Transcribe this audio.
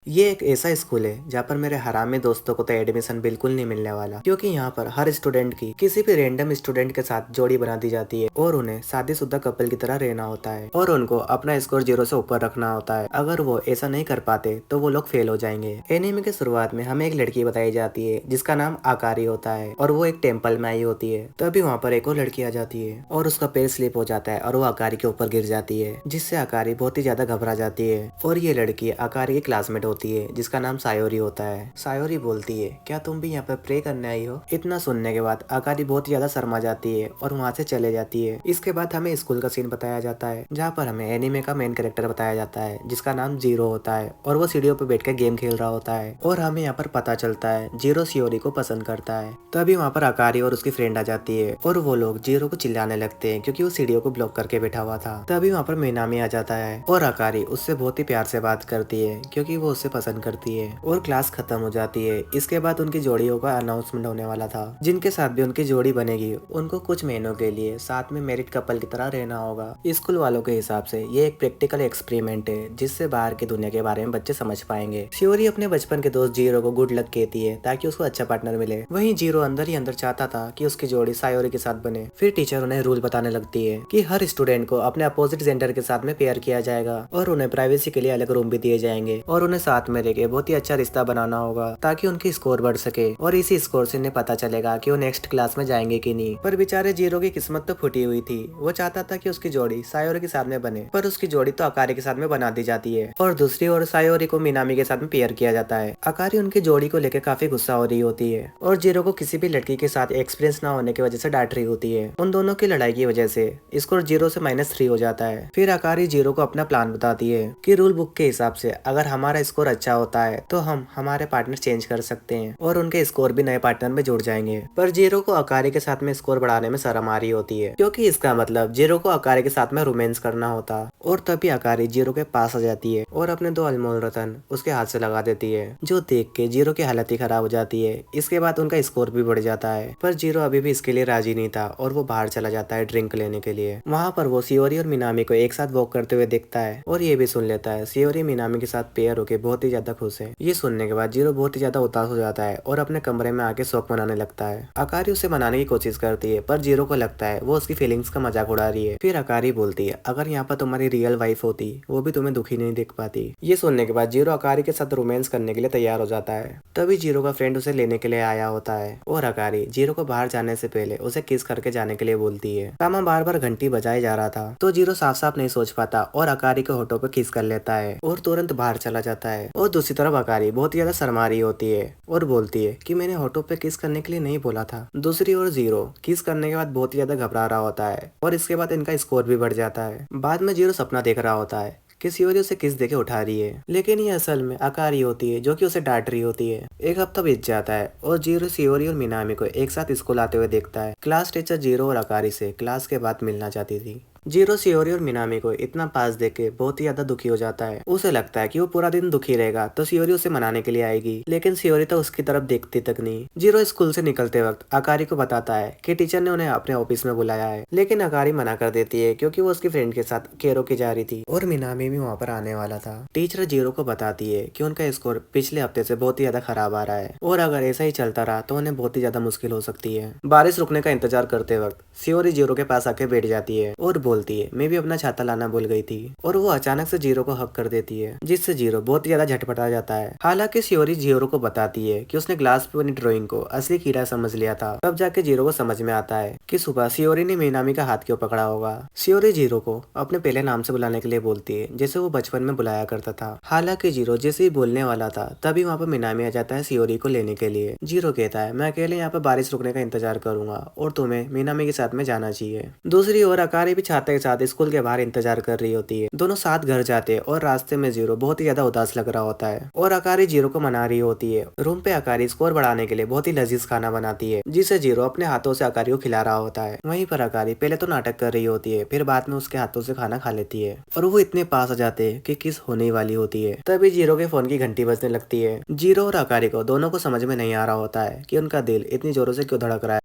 ये एक ऐसा स्कूल है जहाँ पर मेरे हरामी दोस्तों को तो एडमिशन बिल्कुल नहीं मिलने वाला, क्योंकि यहाँ पर हर स्टूडेंट की किसी भी रैंडम स्टूडेंट के साथ जोड़ी बना दी जाती है और उन्हें शादीशुदा कपल की तरह रहना होता है और उनको अपना स्कोर 0 से ऊपर रखना होता है। अगर वो ऐसा नहीं कर पाते तो वो लोग फेल हो जाएंगे। एनीमे के शुरुआत में हमें एक लड़की बताई जाती है जिसका नाम आकारी होता है और वो एक टेम्पल में आई होती है। तभी वहाँ पर एक और लड़की आ जाती है और उसका पैर स्लिप हो जाता है और वो आकारी के ऊपर गिर जाती है, जिससे आकारी बहुत ही ज्यादा घबरा जाती है। और ये लड़की आकारी की क्लासमेट होती है जिसका नाम सायोरी होता है। सायोरी बोलती है, क्या तुम भी यहाँ पर प्रे करने आई हो? इतना सुनने के बाद आकारी बहुत ज्यादा शर्मा जाती है और वहाँ से चले जाती है। इसके बाद हमें स्कूल का सीन बताया जाता है जहाँ पर हमें एनीमे का मेन कैरेक्टर बताया जाता है जिसका नाम जीरो होता है और वो सीढ़ियों पर बैठ कर गेम खेल रहा होता है। और हमें यहाँ पर पता चलता है जीरो सियोरी को पसंद करता है। तभी वहाँ पर आकारी और उसकी फ्रेंड आ जाती है और वो लोग जीरो को चिल्लाने लगते हैं क्योंकि वो सीढ़ियों को ब्लॉक करके बैठा हुआ था। तभी वहाँ पर मीनामी आ जाता है और आकारी उससे बहुत ही प्यार से बात करती है क्योंकि वो उससे पसंद करती है। और क्लास खत्म हो जाती है। इसके बाद उनकी जोड़ियों का अनाउंसमेंट होने वाला था। जिनके साथ भी उनकी जोड़ी बनेगी उनको कुछ महीनों के लिए साथ में मैरिड कपल की तरह रहना होगा। स्कूल वालों के हिसाब से ये एक प्रैक्टिकल एक्सपेरिमेंट है जिससे बाहर की दुनिया के बारे में बच्चे समझ पाएंगे। शियोरी अपने बचपन के दोस्त जीरो को गुड लक कहती है ताकि उसको अच्छा पार्टनर मिले। वहीं जीरो अंदर ही अंदर चाहता था कि उसकी जोड़ी सायोरी के साथ बने। फिर टीचर उन्हें रूल बताने लगती है कि हर स्टूडेंट को अपने अपोजिट जेंडर के साथ में पेयर किया जाएगा और उन्हें प्राइवेसी के लिए अलग रूम भी दिए जाएंगे और उन्हें साथ में रहकर बहुत ही अच्छा रिश्ता बनाना होगा ताकि उनकी स्कोर बढ़ सके। और इसी स्कोर से इन्हें पता चलेगा कि वो नेक्स्ट क्लास में जाएंगे कि नहीं। पर बेचारे जीरो की किस्मत तो फूटी हुई थी। वो चाहता था कि उसकी जोड़ी सायोरी के साथ में बने, पर उसकी जोड़ी तो अकारी के साथ में बना दी जाती है और दूसरी ओर सायोरी को मिनामी के साथ में पेयर किया जाता है। अकारी उनकी जोड़ी को लेकर काफी गुस्सा हो रही होती है और जीरो को किसी भी लड़की के साथ एक्सपीरियंस ना होने की वजह से डांट रही होती है। उन दोनों की लड़ाई की वजह से स्कोर 0 से -3 हो जाता है। फिर अकारी जीरो को अपना प्लान बताती है कि रूल बुक के हिसाब से अगर हमारा स्कोर अच्छा होता है तो हम हमारे पार्टनर चेंज कर सकते हैं और उनके स्कोर भी नए पार्टनर में जुड़ जाएंगे। पर जीरो को अकारी के साथ में स्कोर बढ़ाने में शर्म आ रही होती है क्योंकि इसका मतलब जीरो को अकारी के साथ में रोमांस करना होता। और तभी अकारी जीरो के पास आ जाती है और अपने 2 अनमोल रतन उसके हाथ से लगा देती है, जो देख के जीरो की हालत ही खराब हो जाती है। इसके बाद उनका स्कोर भी बढ़ जाता है, पर जीरो अभी भी इसके लिए राजी नहीं था और वो बाहर चला जाता है ड्रिंक लेने के लिए। वहाँ पर वो सियोरी और मिनामी को एक साथ वॉक करते हुए देखता है और ये भी सुन लेता है सियोरी मिनामी के साथ पेयर होके बहुत ही ज्यादा खुश है। ये सुनने के बाद जीरो बहुत ही ज्यादा उदास हो जाता है और अपने कमरे में आके शौक मनाने लगता है। अकारी उसे मनाने की कोशिश करती है पर जीरो को लगता है वो उसकी फीलिंग्स का मजाक उड़ा रही है। फिर अकारी बोलती है, अगर यहाँ पर तुम्हारी रियल वाइफ होती वो भी तुम्हें दुखी नहीं देख पाती। ये सुनने के बाद जीरो अकारी के साथ रोमांस करने के लिए तैयार हो जाता है। तभी जीरो का फ्रेंड उसे लेने के लिए आया होता है और अकारी जीरो को बाहर जाने से पहले उसे किस करके जाने के लिए बोलती है। सामा बार बार घंटी बजाए जा रहा था तो जीरो साफ साफ नहीं सोच पाता और अकारी के होठों पे किस कर लेता है और तुरंत बाहर चला जाता है। और दूसरी तरफ अकारी बहुत ही ज्यादा शर्मा रही होती है और बोलती है कि मैंने होठों पे किस करने के लिए नहीं बोला था। दूसरी ओर जीरो किस करने के बाद बहुत ही ज्यादा घबरा रहा होता है और इसके बाद इनका स्कोर भी बढ़ जाता है। बाद में जीरो सपना देख रहा होता है कि सियोरी उसे किस देके उठा रही है, लेकिन ये असल में अकारी होती है जो कि उसे डांट रही होती है। एक हफ्ता बीत जाता है और जीरो सियोरी और मिनामी को एक साथ स्कूल आते हुए देखता है। क्लास टीचर जीरो और अकारी से क्लास के बाद मिलना चाहती थी। जीरो सियोरी और मिनामी को इतना पास देख के बहुत ही ज्यादा दुखी हो जाता है। उसे लगता है कि वो पूरा दिन दुखी रहेगा तो सियोरी उसे मनाने के लिए आएगी, लेकिन सियोरी तो उसकी तरफ देखती तक नहीं। जीरो स्कूल से निकलते वक्त अकारी को बताता है कि टीचर ने उन्हें अपने ऑफिस में बुलाया है, लेकिन अकारी मना कर देती है क्योंकि वो उसकी फ्रेंड के साथ केरो की जा रही थी और मिनामी भी वहाँ पर आने वाला था। टीचर जीरो को बताती है कि उनका स्कोर पिछले हफ्ते से बहुत ही ज्यादा खराब आ रहा है और अगर ऐसा ही चलता रहा तो उन्हें बहुत ही ज्यादा मुश्किल हो सकती है। बारिश रुकने का इंतजार करते वक्त सियोरी जीरो के पास आके बैठ जाती है और बोलती है, मैं भी अपना छाता लाना भूल गई थी। और वो अचानक से जीरो को हक कर देती है जिससे जीरो बहुत ही ज्यादा झटपटा जाता है। हालांकि सियोरी जीरो को बताती है कि उसने ग्लास पे बनी ड्राइंग को असली कीड़ा समझ लिया था। तब जाके जीरो को समझ में आता है कि सुबह सियोरी ने मीनामी का हाथ क्यों पकड़ा होगा। सियोरी जीरो को अपने पहले नाम से बुलाने के लिए बोलती है जैसे वो बचपन में बुलाया करता था। हालांकि जीरो जैसे ही बोलने वाला था तभी वहाँ पर मीनामी आ जाता है सियोरी को लेने के लिए। जीरो कहता है, मैं अकेले यहाँ पर बारिश रुकने का इंतजार करूंगा और तुम्हें मीनामी के साथ में जाना चाहिए। दूसरी ओर अकारी भी छाते के साथ स्कूल के बाहर इंतजार कर रही होती है। दोनों साथ घर जाते हैं और रास्ते में जीरो बहुत ही ज्यादा उदास लग रहा होता है और अकारी जीरो को मना रही होती है। रूम पे अकारी स्कोर बढ़ाने के लिए बहुत ही लजीज खाना बनाती है जिसे जीरो अपने हाथों से अकारी को खिला रहा होता है। वहीं पर अकारी पहले तो नाटक कर रही होती है, फिर बाद में उसके हाथों से खाना खा लेती है और वो इतने पास आ जाते हैं कि किस होने वाली होती है। तभी जीरो के फोन की घंटी बजने लगती है। जीरो और अकारी को दोनों को समझ में नहीं आ रहा होता है कि उनका दिल इतनी जोरों से क्यों धड़क रहा है।